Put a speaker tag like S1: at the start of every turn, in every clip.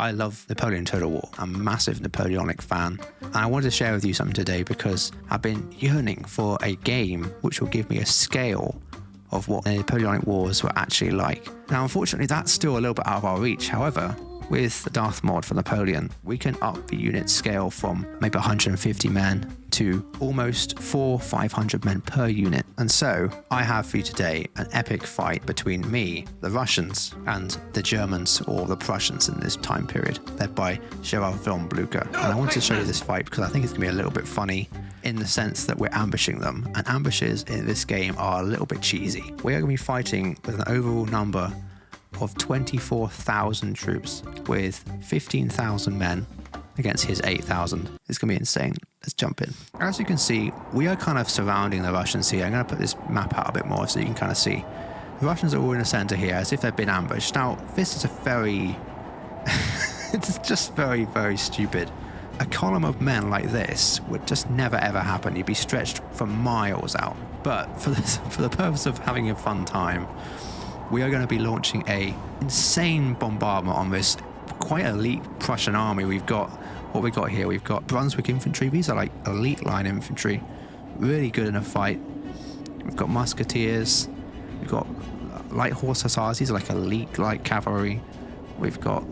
S1: I love Napoleon Total War. I'm a massive Napoleonic fan. And I wanted to share with you something today because I've been yearning for a game which will give me a scale of what the Napoleonic Wars were actually like. Now, unfortunately, that's still a little bit out of our reach. However, with the Darth Mod for Napoleon, we can up the unit scale from maybe 150 men to almost 400-500 men per unit. And so I have for you today an epic fight between me, the Russians, and the Germans or the Prussians in this time period, led by Marshall Blucher. And I want to show you this fight because I think it's going to be a little bit funny in the sense that we're ambushing them. And ambushes in this game are a little bit cheesy. We are going to be fighting with an overall number of 24,000 troops with 15,000 men against his 8,000. It's going to be insane. Let's jump in. As you can see, we are kind of surrounding the Russians here. I'm going to put this map out a bit more so you can kind of see. The Russians are all in the center here as if they've been ambushed. Now, this is a very... it's just very, very stupid. A column of men like this would just never ever happen. You'd be stretched for miles out. But for the purpose of having a fun time, we are going to be launching a insane bombardment on this quite elite Prussian army. We've got what we got here. We've got Brunswick infantry. These are like elite line infantry, really good in a fight. We've got musketeers. We've got light horse hussars. These are like elite light cavalry. We've got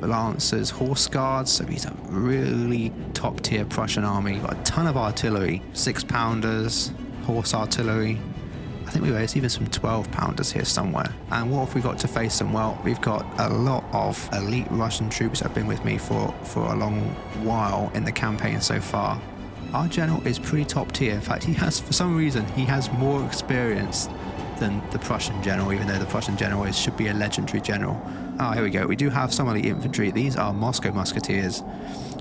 S1: lancers, horse guards. So these are really top tier Prussian army. We've got a ton of artillery, 6-pounders, horse artillery. I think there's even some 12-pounders here somewhere. And what have we got to face them? Well, we've got a lot of elite Russian troops that have been with me for a long while in the campaign so far. Our general is pretty top tier. In fact, for some reason, he has more experience than the Prussian general, even though the Prussian general should be a legendary general. Oh, here we go. We do have some elite infantry. These are Moscow musketeers,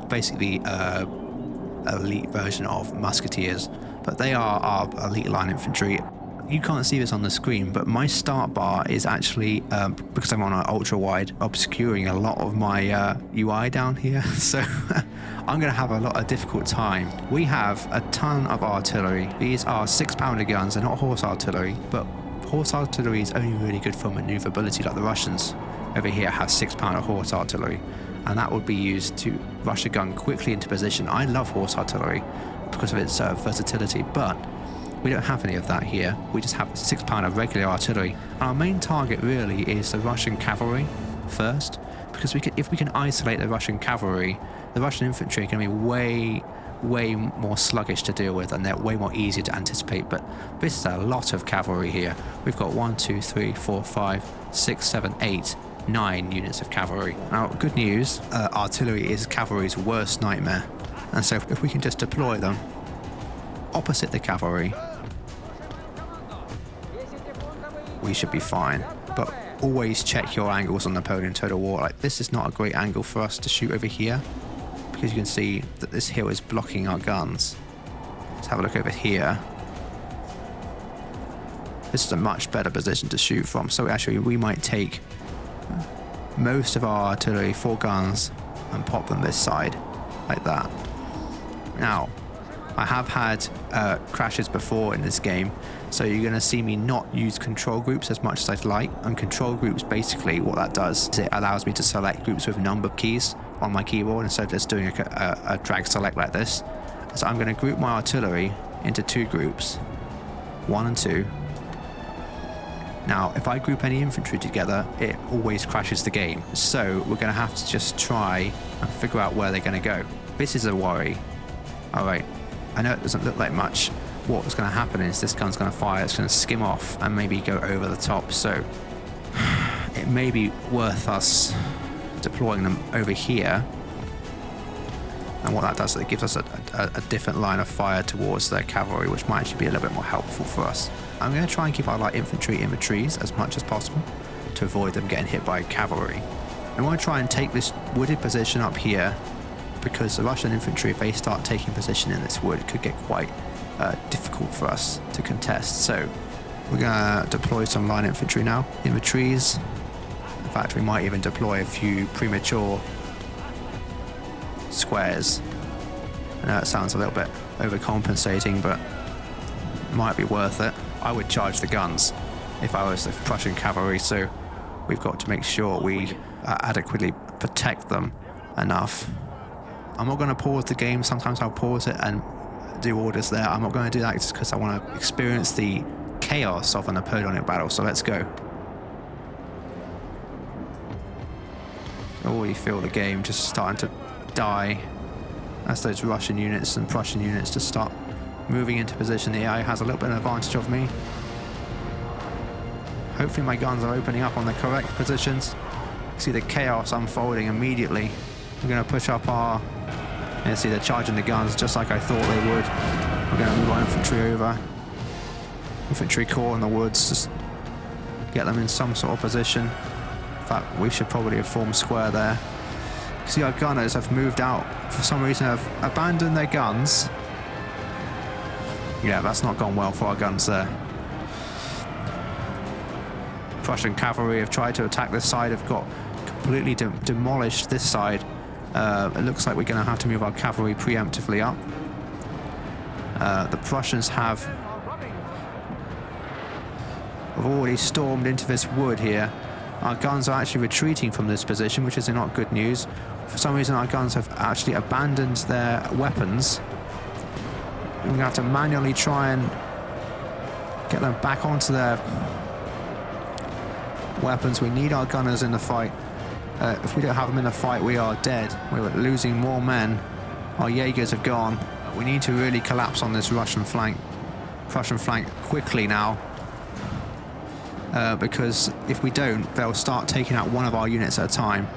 S1: basically elite version of musketeers, but they are our elite line infantry. You can't see this on the screen, but my start bar is actually, because I'm on an ultra wide, obscuring a lot of my UI down here. So I'm going to have a lot of difficult time. We have a ton of artillery. These are 6-pounder guns. They're not horse artillery, but horse artillery is only really good for maneuverability, like the Russians over here have 6-pounder horse artillery, and that would be used to rush a gun quickly into position. I love horse artillery because of its versatility, but we don't have any of that here. We just have 6-pounder regular artillery. And our main target really is the Russian cavalry first, because if we can isolate the Russian cavalry, the Russian infantry are going to be way more sluggish to deal with, and they're way more easy to anticipate. But this is a lot of cavalry here. We've got 1, 2, 3, 4, 5, 6, 7, 8, 9 units of cavalry. Now, good news, artillery is cavalry's worst nightmare. And so if we can just deploy them opposite the cavalry, we should be fine. But always check your angles on Napoleon Total War. Like, this is not a great angle for us to shoot over here, because you can see that this hill is blocking our guns. Let's have a look over here. This is a much better position to shoot from. So actually we might take most of our artillery, 4 guns, and pop them this side like that. Now, I have had crashes before in this game, so you're going to see me not use control groups as much as I'd like. And control groups, basically what that does is it allows me to select groups with number keys on my keyboard instead of just doing a drag select like this. So I'm going to group my artillery into 2 groups, 1 and 2. Now, if I group any infantry together, it always crashes the game. So we're going to have to just try and figure out where they're going to go. This is a worry. All right. I know it doesn't look like much. What's going to happen is this gun's going to fire, it's going to skim off and maybe go over the top. So it may be worth us deploying them over here. And what that does is it gives us a different line of fire towards their cavalry, which might actually be a little bit more helpful for us. I'm going to try and keep our light infantry in the trees as much as possible to avoid them getting hit by cavalry. I want to try and take this wooded position up here, because the Russian infantry, if they start taking position in this wood, could get quite difficult for us to contest. So we're going to deploy some line infantry now in the trees. In fact, we might even deploy a few premature squares. I know it sounds a little bit overcompensating, but it might be worth it. I would charge the guns if I was the Prussian cavalry, so we've got to make sure we are adequately protect them enough. I'm not going to pause the game. Sometimes I'll pause it and do orders there. I'm not going to do that just because I want to experience the chaos of a Napoleonic battle. So let's go. I already feel the game just starting to die as those Russian units and Prussian units just start moving into position. The AI has a little bit of advantage of me. Hopefully my guns are opening up on the correct positions. You see the chaos unfolding immediately. We're going to push up our... You see they're charging the guns just like I thought they would. We're going to move our infantry over. Infantry corps in the woods. Just get them in some sort of position. In fact, we should probably have formed square there. See, our gunners have moved out. For some reason, have abandoned their guns. Yeah, that's not gone well for our guns there. Prussian cavalry have tried to attack this side, have got completely demolished this side. It looks like we're going to have to move our cavalry preemptively up. The Prussians have already stormed into this wood here. Our guns are actually retreating from this position, which is not good news. For some reason, our guns have actually abandoned their weapons. We're going to have to manually try and get them back onto their weapons. We need our gunners in the fight. If we don't have them in the fight, we are dead. We're losing more men. Our Jaegers have gone. We need to really collapse on this Prussian flank quickly now. Because if we don't, they'll start taking out one of our units at a time.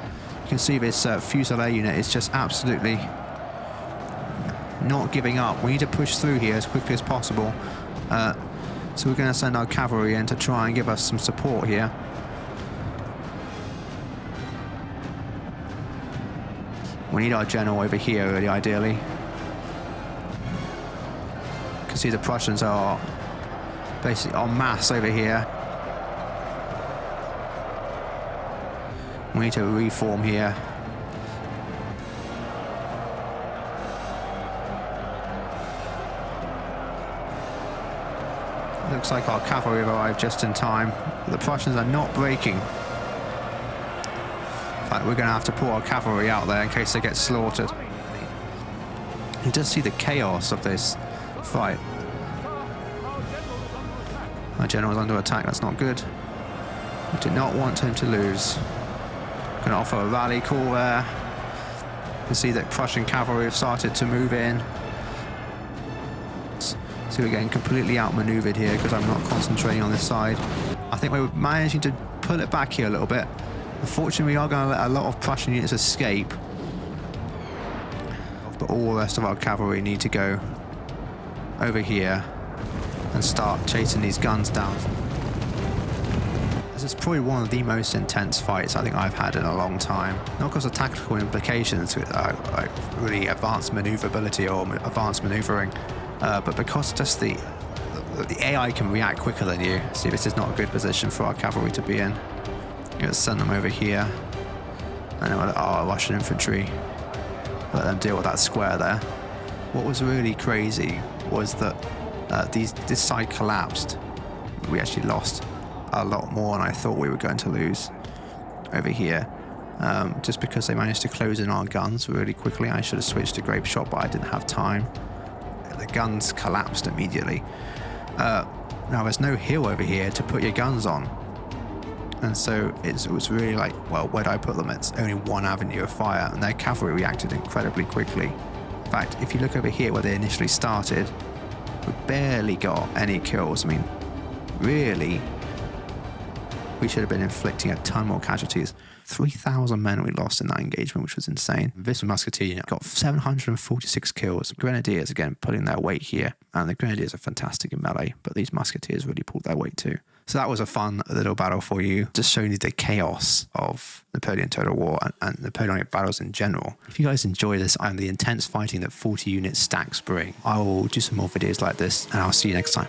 S1: You can see this Fusilier unit is just absolutely not giving up. We need to push through here as quickly as possible. So we're going to send our cavalry in to try and give us some support here. We need our general over here, really, ideally. You can see the Prussians are basically en masse over here. We need to reform here. Looks like our cavalry have arrived just in time. The Prussians are not breaking. In fact, we're going to have to pull our cavalry out there in case they get slaughtered. You just see the chaos of this fight. Our general's under attack, that's not good. We do not want him to lose. Going to offer a rally call there. You can see that Prussian cavalry have started to move in. So we're getting completely outmaneuvered here because I'm not concentrating on this side. I think we're managing to pull it back here a little bit. Unfortunately, we are going to let a lot of Prussian units escape. But all the rest of our cavalry need to go over here and start chasing these guns down. This is probably one of the most intense fights I think I've had in a long time. Not because of tactical implications, like really advanced maneuverability or advanced maneuvering, but because just the AI can react quicker than you. See, this is not a good position for our cavalry to be in. Let's send them over here. And then we'll let our Russian infantry let them deal with that square there. What was really crazy was that this side collapsed. We actually lost a lot more than I thought we were going to lose over here. Just because they managed to close in our guns really quickly. I should have switched to grape shot, but I didn't have time. The guns collapsed immediately. Now there's no hill over here to put your guns on. And so it was really like, well, where do I put them? It's only one avenue of fire, and their cavalry reacted incredibly quickly. In fact, if you look over here where they initially started, we barely got any kills. I mean, really, we should have been inflicting a ton more casualties. 3,000 men we lost in that engagement, which was insane. This musketeer unit got 746 kills. Grenadiers, again, putting their weight here. And the Grenadiers are fantastic in melee, but these musketeers really pulled their weight too. So that was a fun little battle for you, just showing you the chaos of Napoleon Total War and Napoleonic battles in general. If you guys enjoy this and the intense fighting that 40 unit stacks bring, I will do some more videos like this, and I'll see you next time.